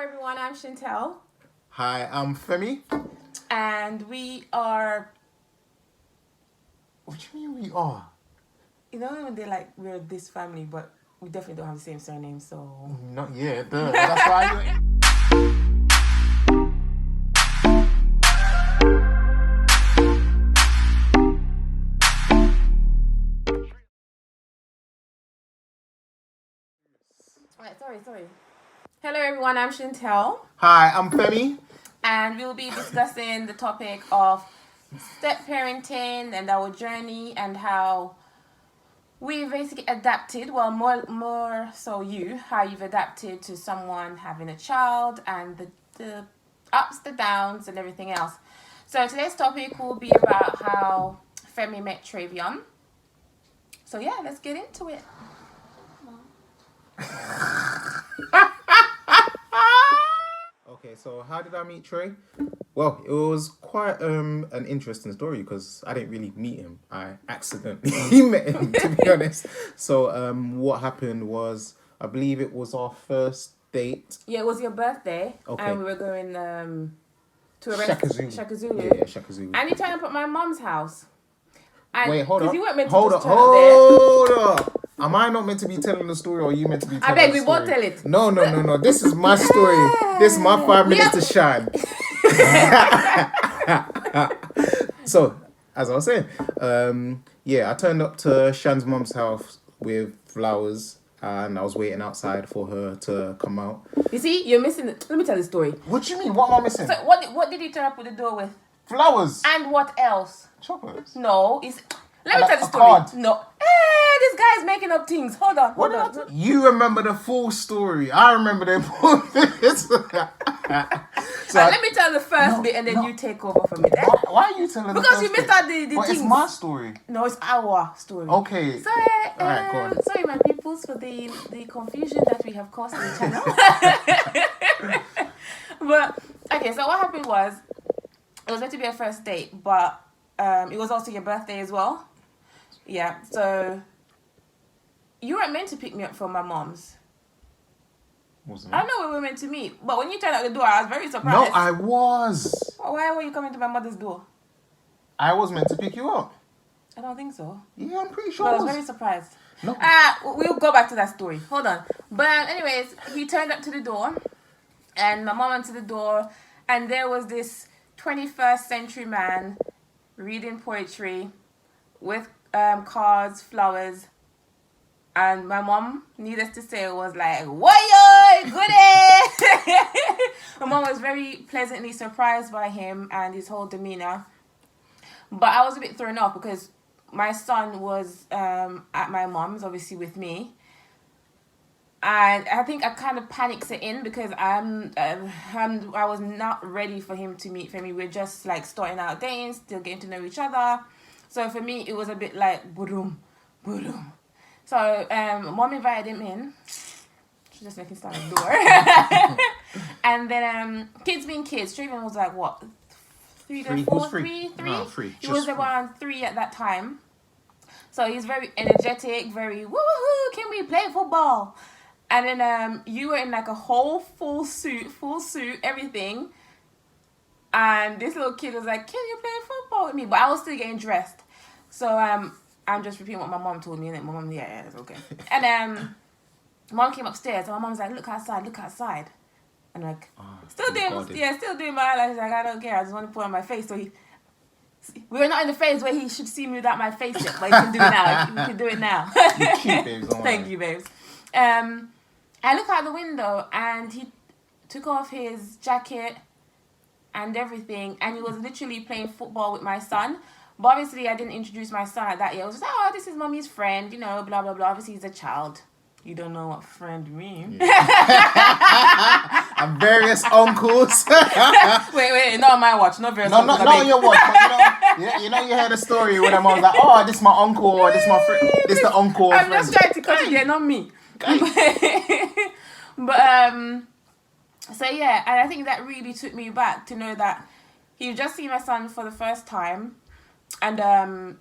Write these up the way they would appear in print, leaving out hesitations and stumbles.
everyone, I'm Chantel. Hi, I'm Femi. And we are, What do you mean we are? you know, when they're like, we're this family, but we definitely don't have the same surname, so. Not yet, duh. That's why you. Alright, sorry. Hello everyone, I'm Chantel. Hi, I'm Femi. And we'll be discussing the topic of step parenting and our journey and how we basically adapted, well, more so how you've adapted to someone having a child and the ups, the downs, and everything else. So today's topic will be about how Femi met Travion. So yeah, let's get into it. Okay, so how did I meet Trey? Well, it was quite an interesting story because I didn't really meet him. I accidentally met him, to be honest. So what happened was, I believe it was our first date. Yeah, it was your birthday. Okay. And we were going to a Shaka Shaka Zulu. Yeah, Shaka Zulu. And you turned up at my mom's house. And Wait, hold up. Because you weren't meant to hold just up. turn up there. Hold up. Am I not meant to be telling the story, or are you meant to be telling I beg, the we story? both tell it. No. This is my story. This is my 5 minutes to shine. So, as I was saying, I turned up to Shan's mum's house with flowers, and I was waiting outside for her to come out. You see, you're missing it. Let me tell the story. What do you mean? What am I missing? So what did he turn up with the door with? Flowers. And what else? Chocolates. No, let me And tell a the story. card. No. This guy's making up things. Hold on. You remember the full story. I remember the important bits. Let me tell the first bit and then you take over from it. Why are you telling the Because first you missed bit? out the But things. it's my story. No, it's our story. Okay. Sorry, Alright, go on. sorry, my peoples, for the confusion that we have caused in the channel. But, okay, so what happened was, it was meant to be a first date, but it was also your birthday as well. Yeah, so you weren't meant to pick me up from my mom's. Wasn't I don't know where we were meant to meet, but when you turned out the door, I was very surprised. No, I was. Why were you coming to my mother's door? I was meant to pick you up. I don't think so. Yeah, I'm pretty sure But I I was was. very surprised. No. We'll go back to that story. Hold on. But anyways, he turned up to the door, and my mom went to the door, and there was this 21st century man reading poetry with cards, flowers, and my mom, needless to say, was like, "Why goody!" My mom was very pleasantly surprised by him and his whole demeanor, but I was a bit thrown off because my son was at my mom's, obviously with me, and I think I kind of panicked it in because I was not ready for him to meet Femi. We're just like starting out dating, still getting to know each other. So for me, it was a bit like boom. So mom invited him in. She's just making stand at the door. And then kids being kids, Travion was like what? Three. No, 3. He was around 3 at that time. So he's very energetic, very woohoo, can we play football? And then you were in like a whole full suit, everything. And this little kid was like, can you play football with me? But I was still getting dressed. So I'm just repeating what my mom told me. And then my mom, yeah, it's okay. And mom came upstairs. And my mom's like, look outside. And like, still doing my eyelashes. Like, I don't care. I just want to put on my face. So we were not in the phase where he should see me without my face yet. But he can do it now. We can do it now. You're cute, babes. Thank you, babes. I look out the window and he took off his jacket and everything, and he was literally playing football with my son. But obviously I didn't introduce my son at that year. I was just like, oh, this is mommy's friend, you know, blah blah blah. Obviously he's a child. You don't know what friend means. Yeah. And various uncles. wait, not on my watch, not various uncles. Not on your watch. But you heard the story when I was like, oh, this is my uncle, or this is my friend. This is the uncle. I'm just trying to cut it there, not me. But so yeah, and I think that really took me back to know that he just seen my son for the first time, and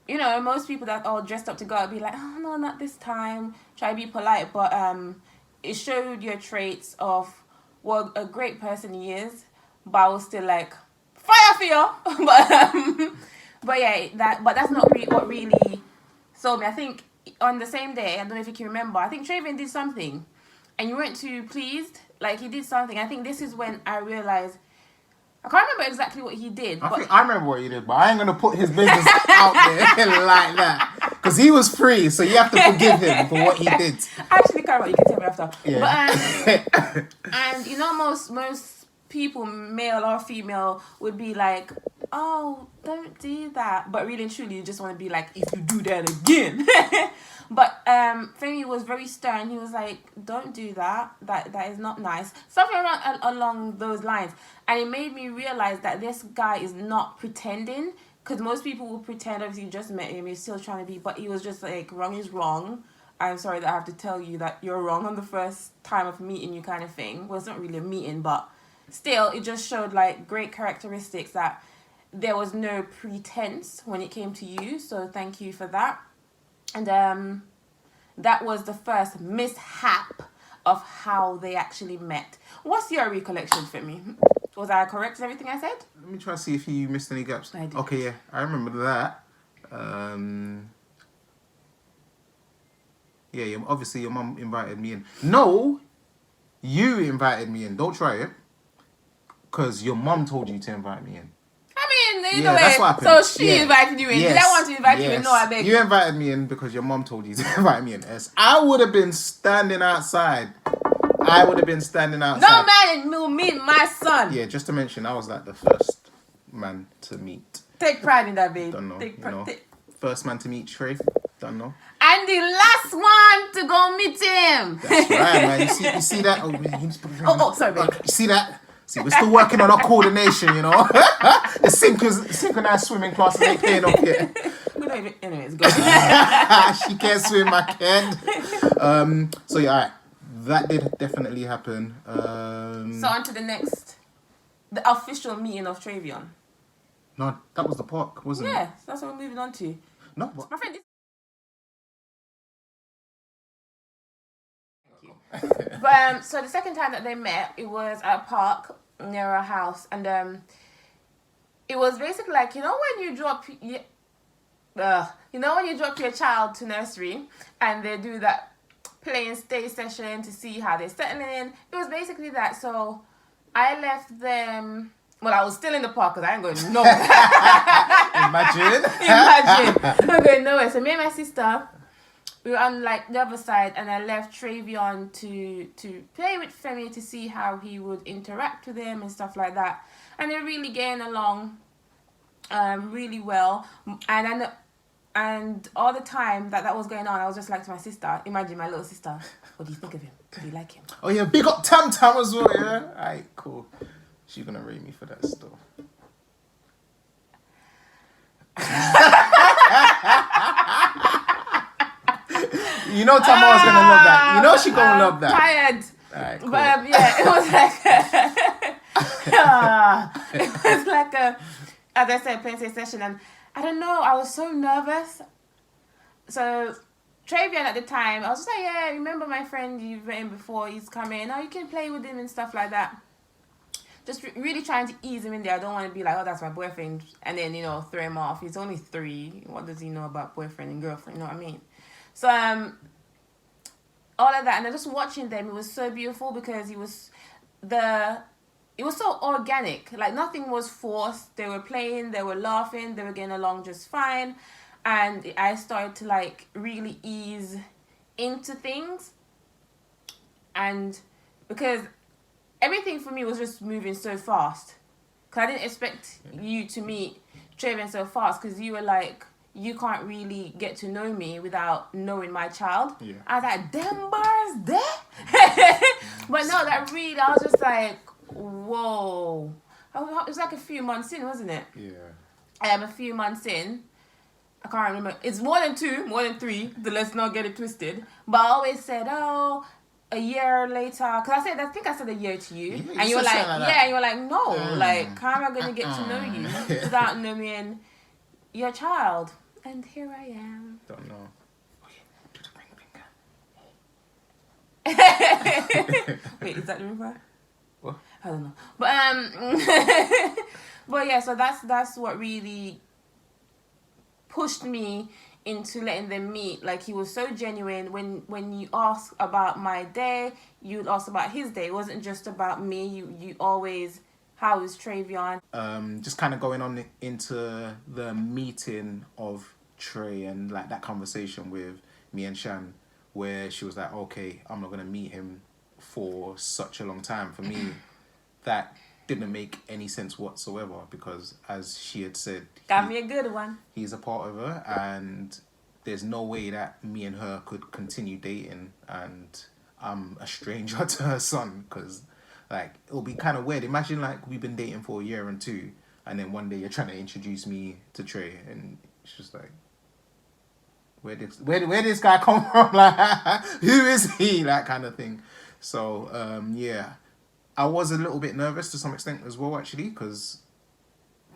you know, most people that are dressed up to go out be like, oh no, not this time. Try to be polite, but it showed your traits of what a great person he is, but I was still like, fire for you. But yeah, that's not really what really sold me. I think on the same day, I don't know if you can remember, I think Travian did something, and you weren't too pleased. Like, he did something. I think this is when I realized. I can't remember exactly what he did. I think I remember what he did, but I ain't gonna put his business out there like that. Because he was free, so you have to forgive him for what he did. I actually can't remember. You can tell me after. Yeah. But, and you know, most people, male or female, would be like, oh, don't do that. But really and truly, you just want to be like, if you do that again. But Femi was very stern. He was like, don't do that. That is not nice. Something along those lines. And it made me realize that this guy is not pretending. Because most people will pretend, obviously you just met him, you're still trying to be, but he was just like, wrong is wrong. I'm sorry that I have to tell you that you're wrong on the first time of meeting you, kind of thing. Well, it's not really a meeting, but still, it just showed like great characteristics that there was no pretense when it came to you. So thank you for that. And that was the first mishap of how they actually met. What's your recollection for me? Was I correct in everything I said? Let me try to see if you missed any gaps. I did. Okay, yeah, I remember that. Yeah, obviously your mum invited me in. No, you invited me in. Don't try it. Because your mum told you to invite me in. I mean, Yeah, that's what so happened. she invited you in. Yes. Did I want to invite you in? No, I beg you. You invited me in because your mum told you to invite me in. Yes. I would have been standing outside. No man will meet my son. Yeah, just to mention, I was like the first man to meet. Take pride in that, babe. Don't know. Take First man to meet Trey. Don't know. And the last one to go meet him. That's right, man. You see that? Oh, sorry, babe. You see that? See, we're still working on our coordination, you know. The synchronized swimming classes ain't paying up yet. Anyways, go. She can't swim, I can. So yeah, alright. That did definitely happen. So on to the official meeting of Travion. No, that was the park, wasn't it? Yeah, that's what we're moving on to. No, what? My friend. So the second time that they met, it was at a park near our house, and it was basically like, you know when you drop your child to nursery and they do that play and stay session to see how they're settling in. It was basically that. So I left them. Well, I was still in the park because I ain't going nowhere. Imagine. I'm going nowhere. So me and my sister, we were on like the other side, and I left Travion to play with Femi to see how he would interact with him and stuff like that. And they're really getting along really well. And all the time that was going on, I was just like to my sister, imagine my little sister, what do you think of him? Do you like him? Oh yeah, big up Tam Tam as well, yeah? Alright, cool. She's gonna rate me for that stuff. You know Tamar's gonna love that. You know she gonna love that. Tired. Alright, cool. But yeah, it was like as I said, play session, and I don't know, I was so nervous. So Travion at the time, I was just like, yeah, remember my friend you've met him before, he's coming. Oh, you can play with him and stuff like that. Just really trying to ease him in there. I don't want to be like, oh, that's my boyfriend, and then, throw him off. He's only 3. What does he know about boyfriend and girlfriend? You know what I mean? So, all of that, and just watching them, it was so beautiful because it was so organic. Like, nothing was forced. They were playing, they were laughing, they were getting along just fine. And I started to, like, really ease into things. And because everything for me was just moving so fast. Because I didn't expect you to meet Travion so fast, because you were like, you can't really get to know me without knowing my child. Yeah. I was like, damn bars there? But no, that really, I was just like, whoa. It was like a few months in, wasn't it? Yeah. A few months in. I can't remember. It's more than 2, more than 3. Let's not get it twisted. But I always said, oh, a year later. Because I think I said a year to you. Yeah, and you were like, yeah. And you were like, no. Like, how am I going to get to know you without knowing your child? And here I am. Don't know. Wait, is that the ring finger? What? I don't know. But but yeah, so that's what really pushed me into letting them meet. Like, he was so genuine. When you ask about my day, you'd ask about his day. It wasn't just about me. You always, how is Travion? Just kind of going on into the meeting of Trey and like that conversation with me and Shan, where she was like, okay, I'm not gonna meet him for such a long time. For me, that didn't make any sense whatsoever, because as she had said, Got me a good one. he's a part of her, and there's no way that me and her could continue dating, and I'm a stranger to her son, because like it'll be kind of weird. Imagine like we've been dating for a year and two, and then one day you're trying to introduce me to Trey, and it's just like, where this guy come from? Like, who is he? That kind of thing. So yeah, I was a little bit nervous to some extent as well, actually, because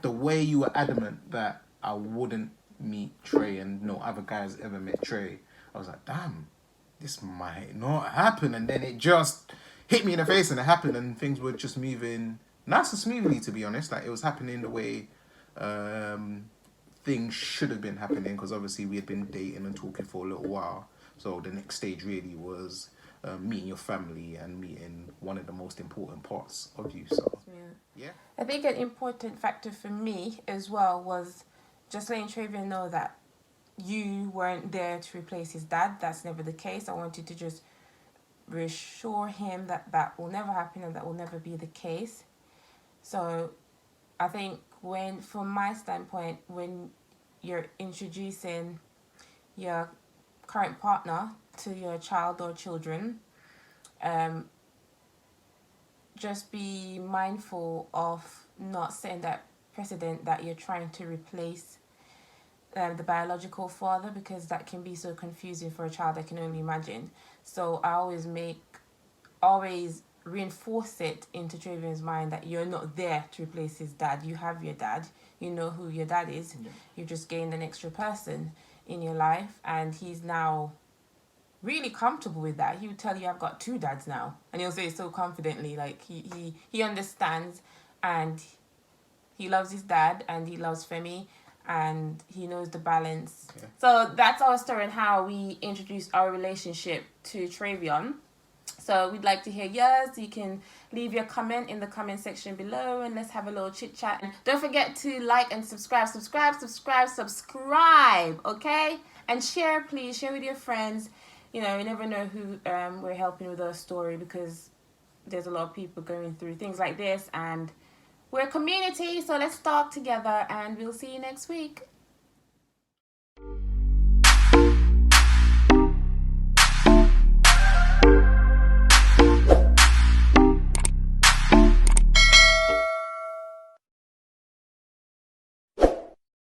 the way you were adamant that I wouldn't meet Trey and no other guys ever met Trey, I was like, damn, this might not happen. And then it just hit me in the face, and it happened, and things were just moving nice and smoothly, to be honest. Like, it was happening the way things should have been happening, because obviously we had been dating and talking for a little while. So the next stage really was meeting your family and meeting one of the most important parts of you. So yeah. I think an important factor for me as well was just letting Travion know that you weren't there to replace his dad. That's never the case. I wanted to just reassure him that that will never happen and that will never be the case. So I think from my standpoint, when you're introducing your current partner to your child or children, just be mindful of not setting that precedent that you're trying to replace the biological father, because that can be so confusing for a child. I can only imagine. So I always reinforce it into Travion's mind that you're not there to replace his dad. You have your dad. You know who your dad is. Yeah. You just gained an extra person in your life, and he's now really comfortable with that. He would tell you, I've got two dads now, and he'll say it so confidently, like he understands, and he loves his dad, and he loves Femi, and he knows the balance. Okay. So that's our story and how we introduced our relationship to Travion. So we'd like to hear yours. You can leave your comment in the comment section below, and let's have a little chit chat. And don't forget to like and subscribe, okay? And share, please. Share with your friends. You know, you never know who we're helping with our story, because there's a lot of people going through things like this, and we're a community, so let's talk together, and we'll see you next week.